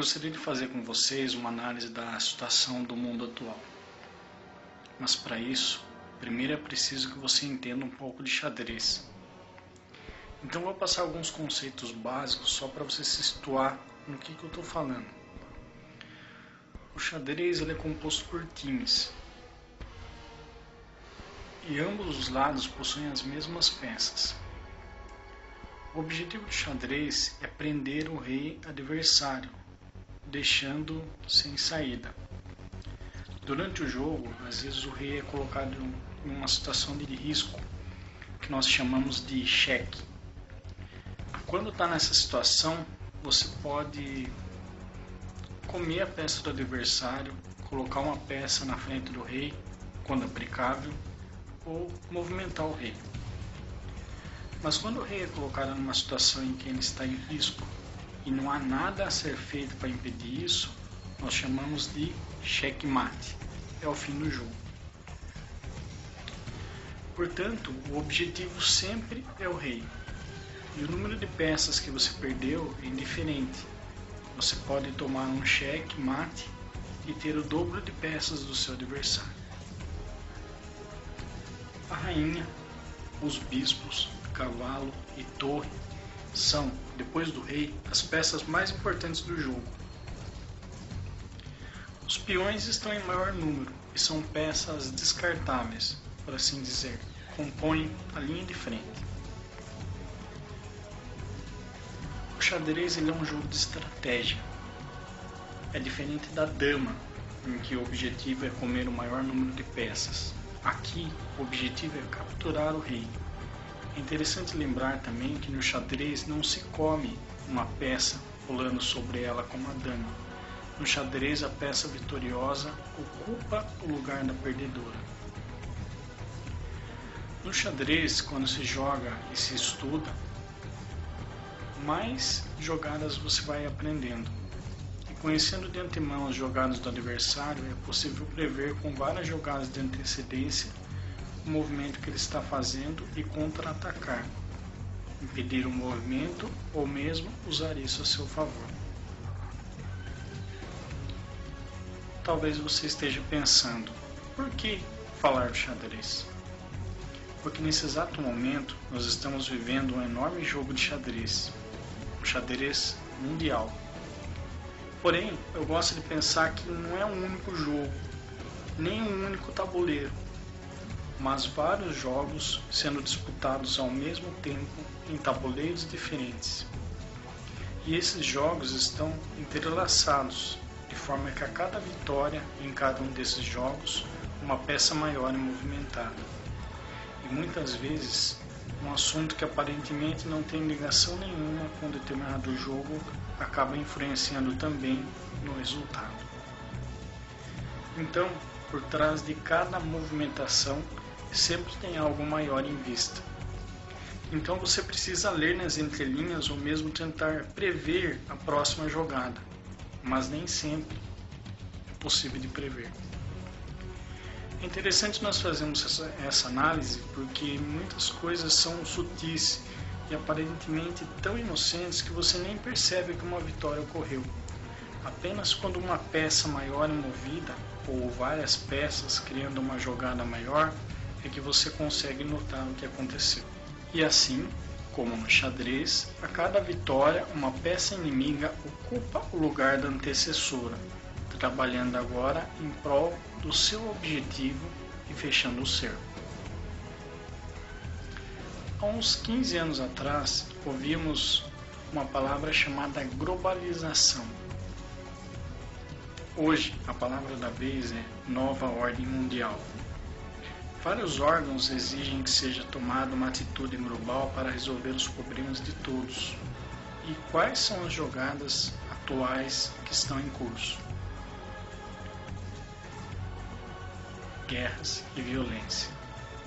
gostaria de fazer com vocês uma análise da situação do mundo atual. Mas para isso, primeiro é preciso que você entenda um pouco de xadrez. Então vou passar alguns conceitos básicos só para você se situar no que eu estou falando. O xadrez ele é composto por times. E ambos os lados possuem as mesmas peças. O objetivo do xadrez é prender o rei adversário, deixando sem saída. Durante o jogo, às vezes o rei é colocado em uma situação de risco, que nós chamamos de cheque. Quando está nessa situação, você pode comer a peça do adversário, colocar uma peça na frente do rei, quando aplicável, ou movimentar o rei. Mas quando o rei é colocado numa situação em que ele está em risco e não há nada a ser feito para impedir isso, nós chamamos de checkmate. É o fim do jogo. Portanto, o objetivo sempre é o rei. E o número de peças que você perdeu é indiferente. Você pode tomar um checkmate e ter o dobro de peças do seu adversário. A rainha, os bispos, cavalo e torre são, depois do rei, as peças mais importantes do jogo. Os peões estão em maior número e são peças descartáveis, por assim dizer, compõem a linha de frente. O xadrez ele é um jogo de estratégia. É diferente da dama, em que o objetivo é comer o maior número de peças. Aqui, o objetivo é capturar o rei. É interessante lembrar também que no xadrez não se come uma peça pulando sobre ela como a dama. No xadrez, a peça vitoriosa ocupa o lugar da perdedora. No xadrez, quando se joga e se estuda, mais jogadas você vai aprendendo. E conhecendo de antemão as jogadas do adversário, é possível prever com várias jogadas de antecedência o movimento que ele está fazendo e contra-atacar, impedir o movimento ou mesmo usar isso a seu favor. Talvez você esteja pensando, por que falar do xadrez? Porque nesse exato momento nós estamos vivendo um enorme jogo de xadrez, um xadrez mundial. Porém, eu gosto de pensar que não é um único jogo, nem um único tabuleiro, mas vários jogos sendo disputados ao mesmo tempo em tabuleiros diferentes. E esses jogos estão entrelaçados, de forma que a cada vitória em cada um desses jogos, uma peça maior é movimentada. E muitas vezes, um assunto que aparentemente não tem ligação nenhuma com determinado jogo acaba influenciando também no resultado. Então, por trás de cada movimentação, sempre tem algo maior em vista. Então você precisa ler nas entrelinhas ou mesmo tentar prever a próxima jogada, mas nem sempre é possível de prever. É interessante nós fazermos essa análise porque muitas coisas são sutis e aparentemente tão inocentes que você nem percebe que uma vitória ocorreu. Apenas quando uma peça maior é movida ou várias peças criando uma jogada maior é que você consegue notar o que aconteceu. E assim, como no xadrez, a cada vitória uma peça inimiga ocupa o lugar da antecessora, trabalhando agora em prol do seu objetivo e fechando o cerco. Há uns 15 anos atrás, ouvimos uma palavra chamada globalização. Hoje, a palavra da vez é nova ordem mundial. Vários órgãos exigem que seja tomada uma atitude global para resolver os problemas de todos. E quais são as jogadas atuais que estão em curso? Guerras e violência.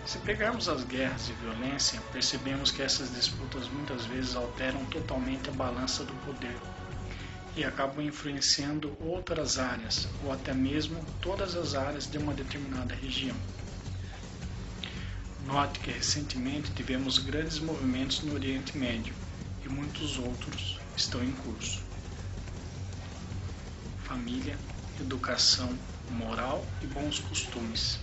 Se pegarmos as guerras e violência, percebemos que essas disputas muitas vezes alteram totalmente a balança do poder e acabam influenciando outras áreas ou até mesmo todas as áreas de uma determinada região. Note que recentemente tivemos grandes movimentos no Oriente Médio e muitos outros estão em curso. família, educação, moral e bons costumes.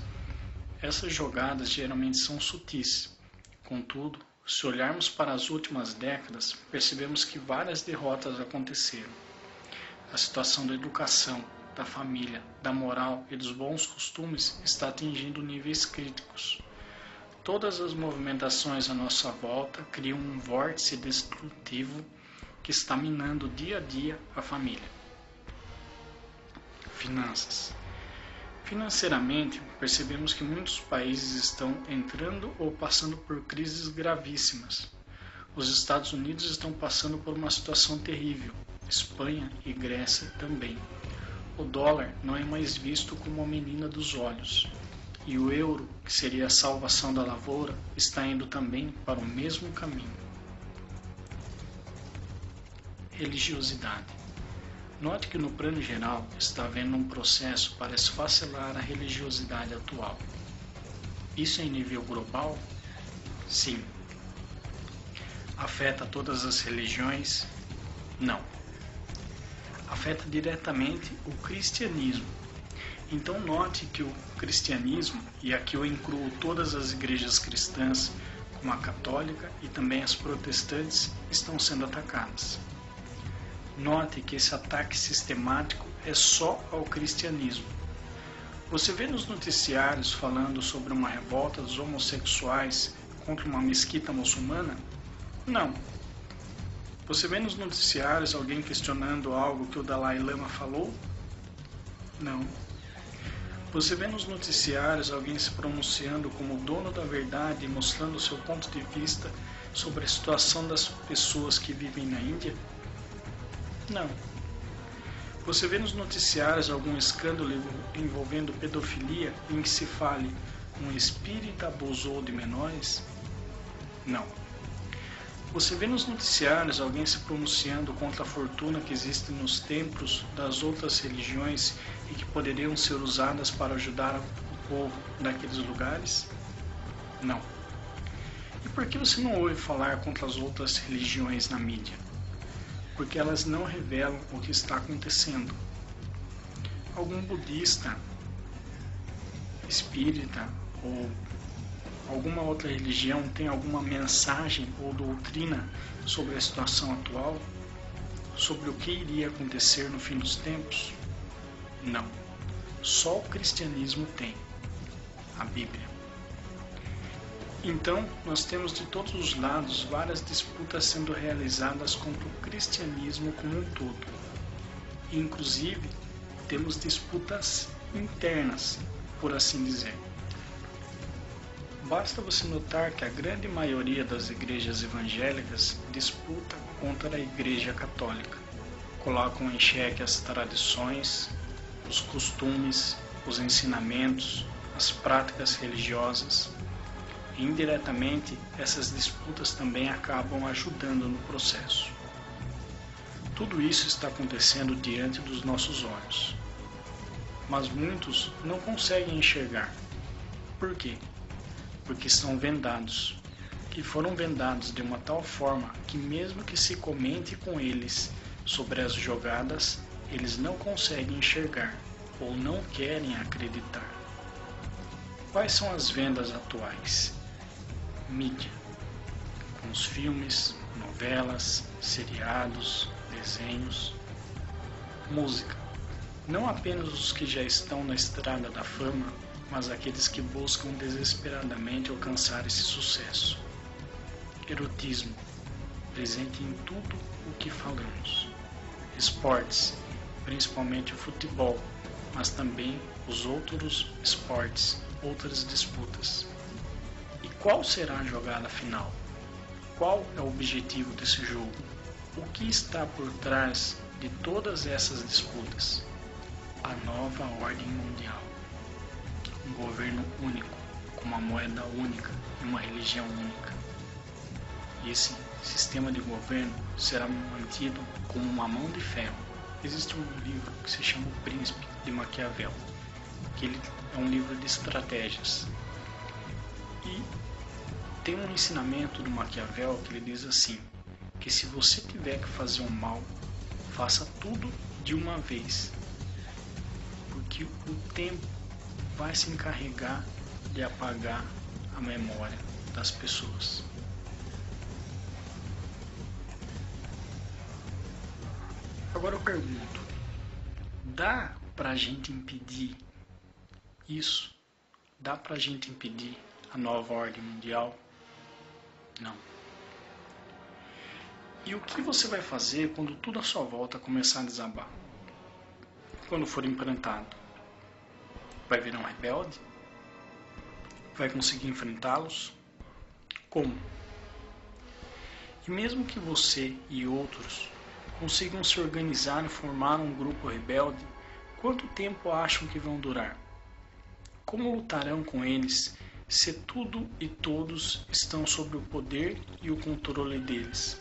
Essas jogadas geralmente são sutis. Contudo, se olharmos para as últimas décadas, percebemos que várias derrotas aconteceram. A situação da educação, da família, da moral e dos bons costumes está atingindo níveis críticos. Todas as movimentações à nossa volta criam um vórtice destrutivo que está minando dia a dia a família. Finanças. Financeiramente, percebemos que muitos países estão entrando ou passando por crises gravíssimas. Os Estados Unidos estão passando por uma situação terrível, Espanha e Grécia também. O dólar não é mais visto como a menina dos olhos, e o euro, que seria a salvação da lavoura, está indo também para o mesmo caminho. Religiosidade. Note que no plano geral está havendo um processo para esfacelar a religiosidade atual. Isso é em nível global? Sim. Afeta todas as religiões? Não. Afeta diretamente o cristianismo. Então note que o cristianismo, e aqui eu incluo todas as igrejas cristãs, como a católica e também as protestantes, estão sendo atacadas. Note que esse ataque sistemático é só ao cristianismo. Você vê nos noticiários falando sobre uma revolta dos homossexuais contra uma mesquita muçulmana? Não. Você vê nos noticiários alguém questionando algo que o Dalai Lama falou? Não. Você vê nos noticiários alguém se pronunciando como dono da verdade e mostrando seu ponto de vista sobre a situação das pessoas que vivem na Índia? Não. Você vê nos noticiários algum escândalo envolvendo pedofilia em que se fale um espírita abusou de menores? Não. Você vê nos noticiários alguém se pronunciando contra a fortuna que existe nos templos das outras religiões e que poderiam ser usadas para ajudar o povo daqueles lugares? Não. E por que você não ouve falar contra as outras religiões na mídia? Porque elas não revelam o que está acontecendo. Algum budista, espírita ou alguma outra religião tem alguma mensagem ou doutrina sobre a situação atual? Sobre o que iria acontecer no fim dos tempos? Não. Só o cristianismo tem. A Bíblia. Então, nós temos de todos os lados várias disputas sendo realizadas contra o cristianismo como um todo. E, inclusive, temos disputas internas, por assim dizer. Basta você notar que a grande maioria das igrejas evangélicas disputa contra a Igreja Católica. Colocam em xeque as tradições, os costumes, os ensinamentos, as práticas religiosas. Indiretamente, essas disputas também acabam ajudando no processo. Tudo isso está acontecendo diante dos nossos olhos. Mas muitos não conseguem enxergar. Por quê? Porque estão vendados, que foram vendados de uma tal forma que mesmo que se comente com eles sobre as jogadas, eles não conseguem enxergar ou não querem acreditar. Quais são as vendas atuais? Mídia, com os filmes, novelas, seriados, desenhos. Música, não apenas os que já estão na estrada da fama, mas aqueles que buscam desesperadamente alcançar esse sucesso. Erotismo, presente em tudo o que falamos. Esportes, principalmente o futebol, mas também os outros esportes, outras disputas. E qual será a jogada final? Qual é o objetivo desse jogo? O que está por trás de todas essas disputas? A nova ordem mundial. Um governo único, com uma moeda única e uma religião única. E esse sistema de governo será mantido como uma mão de ferro. Existe um livro que se chama O Príncipe de Maquiavel, que ele é um livro de estratégias. E tem um ensinamento do Maquiavel que ele diz assim, que se você tiver que fazer um mal, faça tudo de uma vez, que o tempo vai se encarregar de apagar a memória das pessoas. Agora eu pergunto, dá pra gente impedir isso? Dá pra gente impedir a nova ordem mundial? Não. E o que você vai fazer quando tudo à sua volta começar a desabar? Quando for implantado? Vai virar um rebelde? Vai conseguir enfrentá-los? Como? E mesmo que você e outros consigam se organizar e formar um grupo rebelde, quanto tempo acham que vão durar? Como lutarão com eles se tudo e todos estão sob o poder e o controle deles?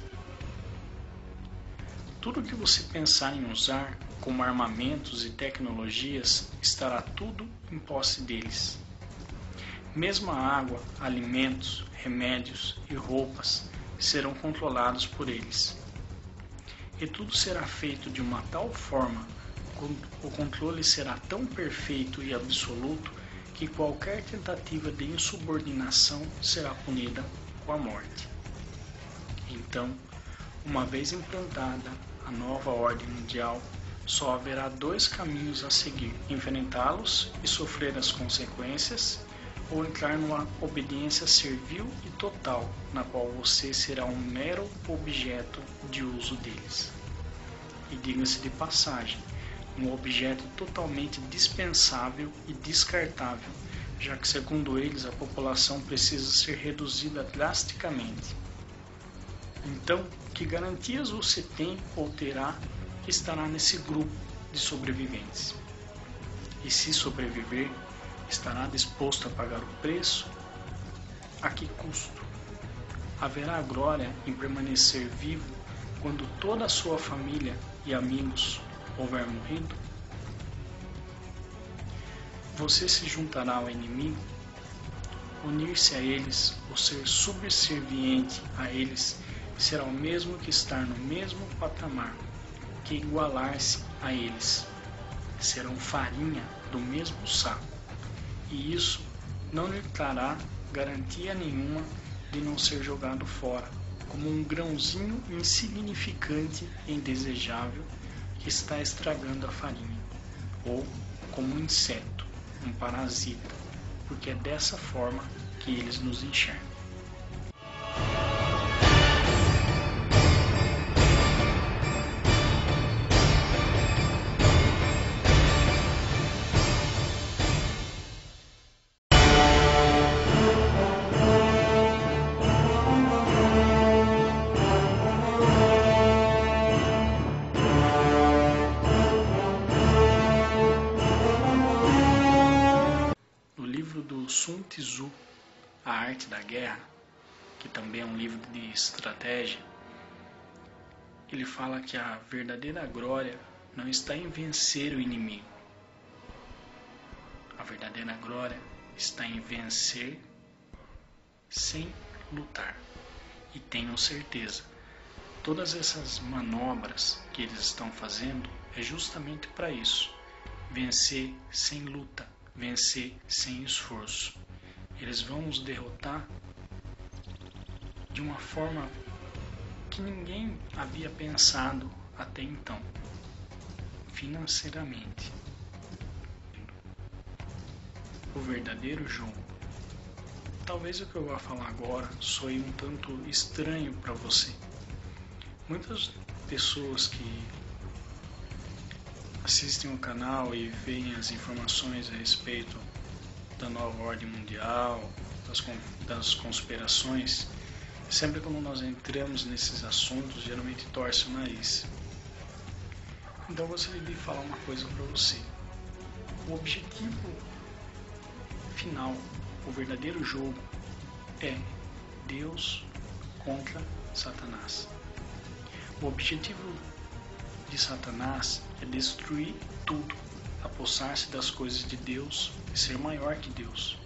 Tudo que você pensar em usar, como armamentos e tecnologias, estará tudo em posse deles. Mesmo a água, alimentos, remédios e roupas serão controlados por eles. E tudo será feito de uma tal forma, o controle será tão perfeito e absoluto que qualquer tentativa de insubordinação será punida com a morte. Então, uma vez implantada a nova ordem mundial, só haverá dois caminhos a seguir: enfrentá-los e sofrer as consequências, ou entrar numa obediência servil e total, na qual você será um mero objeto de uso deles. E diga-se de passagem, um objeto totalmente dispensável e descartável, já que, segundo eles, a população precisa ser reduzida drasticamente. Então, que garantias você tem ou terá que estará nesse grupo de sobreviventes? E se sobreviver, estará disposto a pagar o preço? A que custo? Haverá glória em permanecer vivo quando toda a sua família e amigos houver morrido? Você se juntará ao inimigo? Unir-se a eles ou ser subserviente a eles será o mesmo que estar no mesmo patamar, que igualar-se a eles. Serão farinha do mesmo saco, e isso não lhe trará garantia nenhuma de não ser jogado fora, como um grãozinho insignificante e indesejável que está estragando a farinha, ou como um inseto, um parasita, porque é dessa forma que eles nos enxergam. Sun Tzu, A Arte da Guerra, que também é um livro de estratégia, ele fala que a verdadeira glória não está em vencer o inimigo. A verdadeira glória está em vencer sem lutar. E tenham certeza, todas essas manobras que eles estão fazendo é justamente para isso: vencer sem luta, vencer sem esforço. Eles vão nos derrotar de uma forma que ninguém havia pensado até então, financeiramente. O verdadeiro jogo. Talvez o que eu vou falar agora soe um tanto estranho para você. Muitas pessoas que assistem o canal e veem as informações a respeito da nova ordem mundial, das conspirações, sempre quando nós entramos nesses assuntos, geralmente torce o nariz. Então eu gostaria de falar uma coisa para você. O objetivo final, o verdadeiro jogo, é Deus contra Satanás. O objetivo de Satanás é destruir tudo, apossar-se das coisas de Deus e ser maior que Deus.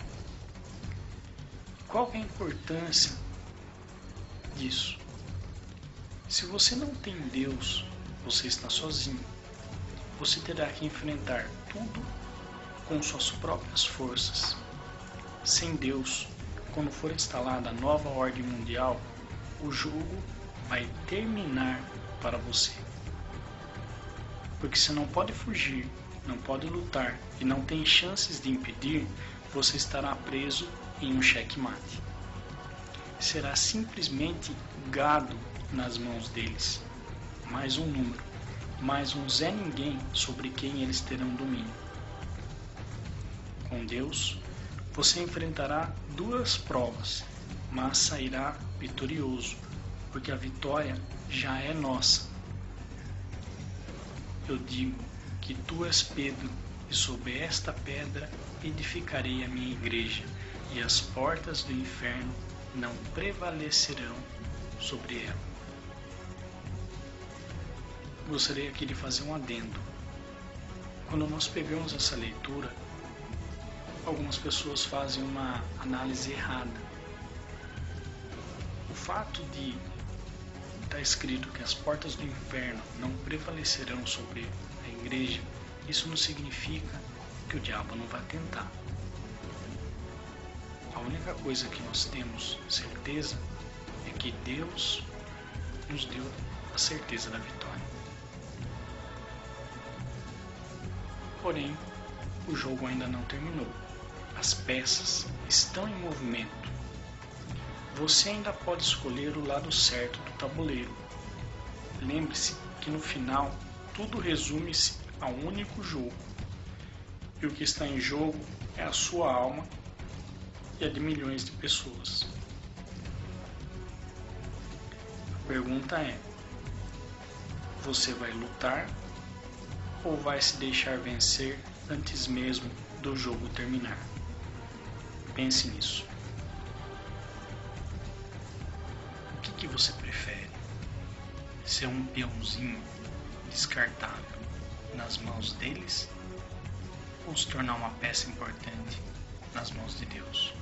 Qual é a importância disso? Se você não tem Deus, você está sozinho. Você terá que enfrentar tudo com suas próprias forças. Sem Deus, quando for instalada a nova ordem mundial, o jogo vai terminar para você. Porque se não pode fugir, não pode lutar e não tem chances de impedir, você estará preso em um checkmate. Será simplesmente gado nas mãos deles. Mais um número, mais um Zé Ninguém sobre quem eles terão domínio. Com Deus, você enfrentará duas provas, mas sairá vitorioso, porque a vitória já é nossa. Eu digo que tu és Pedro, e sobre esta pedra edificarei a minha igreja, e as portas do inferno não prevalecerão sobre ela. Gostaria aqui de fazer um adendo. Quando nós pegamos essa leitura, algumas pessoas fazem uma análise errada. O fato de estar escrito que as portas do inferno não prevalecerão sobre a igreja, isso não significa que o diabo não vai tentar. A única coisa que nós temos certeza é que Deus nos deu a certeza da vitória. Porém, o jogo ainda não terminou. As peças estão em movimento. Você ainda pode escolher o lado certo do tabuleiro. Lembre-se que no final tudo resume-se a um único jogo. E o que está em jogo é a sua alma e a de milhões de pessoas. A pergunta é: você vai lutar ou vai se deixar vencer antes mesmo do jogo terminar? Pense nisso. O que você prefere? Ser um peãozinho descartável nas mãos deles ou se tornar uma peça importante nas mãos de Deus?